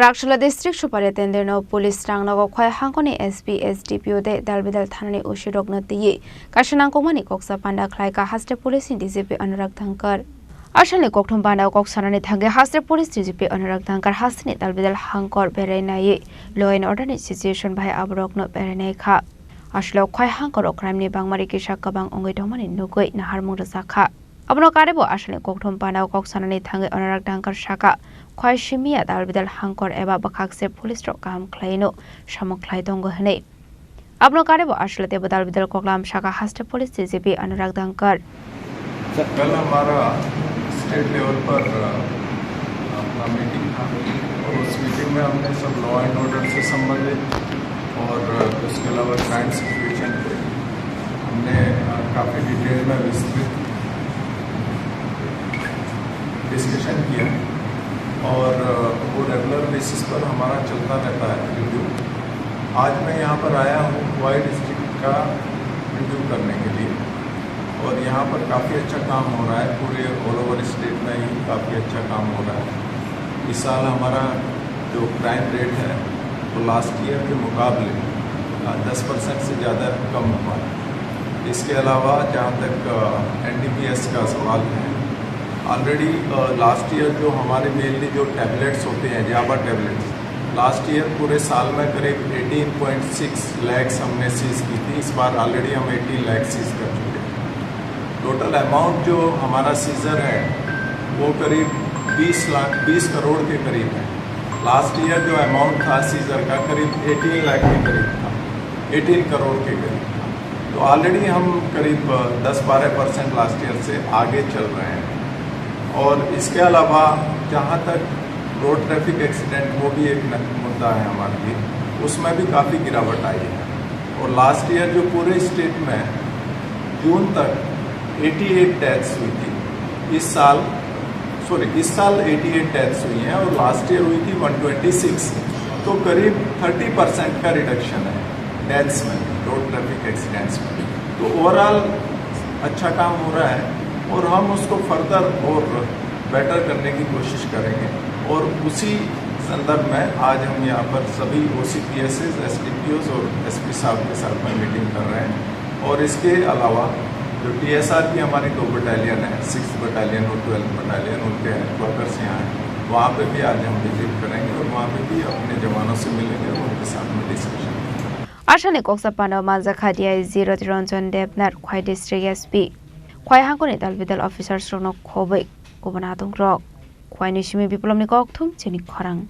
Karakshula district superintendent no police rang no khoi hangkoni SP SDPO de dalbidal thanani ushirok na tiye kashanang komani koksa panda khlai ka haste police DGP Anurag Thankar Ashani kokthum panda koksanani thange haste police DGP Anurag Thankar hasni dalbidal hangkor berenai law and order ni situation bhai abrok no berenai kha ashlo khoi hangkor crime ni bangmari kisa kabang ongoi thomani nugoi na harmung rasa kha abno karebo ashani kokthum panda koksanani thange Anurag Thankar shaka khoi shimia dalbidal hangkor eba bakhakse police ro kam khlaino samoklai dong hne abno karebo ashla te dalbidal koklam shaka haste police DGP Anurag Thankar कल हमारा state level पर अपना meeting था और उस meeting में हमने सब लॉ एंड ऑर्डर से संबंधित और उसके अलावा क्राइम सिचुएशन पे हमने काफ़ी डिटेल में विस्तृत डिस्कशन किया और वो रेगुलर बेसिस पर हमारा चलता रहता है रिव्यू। आज मैं यहाँ पर आया हूँ वाई डिस्ट्रिक्ट का रिव्यू करने के लिए और यहाँ पर काफ़ी अच्छा काम हो रहा है। पूरे ऑल ओवर स्टेट में ही काफ़ी अच्छा काम हो रहा है। इस साल हमारा जो क्राइम रेट है वो लास्ट ईयर के मुकाबले 10% से ज़्यादा कम हुआ है। इसके अलावा जहाँ तक NDPS का सवाल है, ऑलरेडी लास्ट ईयर जो हमारे मेनली जो टैबलेट्स होते हैं जावा टैबलेट्स, लास्ट ईयर पूरे साल में करीब 18.6 लाख हमने सीज की थी। इस बार ऑलरेडी हम 18 लाख सीज कर चुके हैं। टोटल अमाउंट जो हमारा सीजर है वो करीब 20 करोड़ के करीब है। लास्ट ईयर जो अमाउंट था सीजर का करीब 18 लाख के करीब था, 18 करोड़ के करीब था। तो ऑलरेडी हम करीब 10-12% लास्ट ईयर से आगे चल रहे हैं। और इसके अलावा जहाँ तक रोड ट्रैफिक एक्सीडेंट, वो भी एक मुद्दा है हमारे लिए, उसमें भी काफ़ी गिरावट आई है। और लास्ट ईयर जो पूरे स्टेट में जून तक 88 डेथ्स हुई थी, इस साल 88 डेथ्स हुई हैं और लास्ट ईयर हुई थी 126। तो करीब 30% का रिडक्शन है डेथ्स में, रोड ट्रैफिक एक्सीडेंट्स में। तो ओवरऑल अच्छा काम हो रहा है और हम उसको फर्दर और बेटर करने की कोशिश करेंगे। और उसी संदर्भ में आज हम यहाँ पर सभी OCPS, SDPOs और SP साहब के साथ में मीटिंग कर रहे हैं। और इसके अलावा जो TSR की हमारी 2 बटालियन है, 6th बटालियन और 12th बटालियन, उनके वर्कर्स यहाँ हैं, वहाँ पे भी आज हम विजिट करेंगे और वहाँ पे भी अपने जवानों से मिलेंगे और उनके साथ में discussion. Ashani koksapano manjakhadia 0 Ranjan Devnar khoi district SP khoi hangkoni dalbidal officers rok no khobai kobana tung rok khoi nishimi biplomni kokthum chini khorang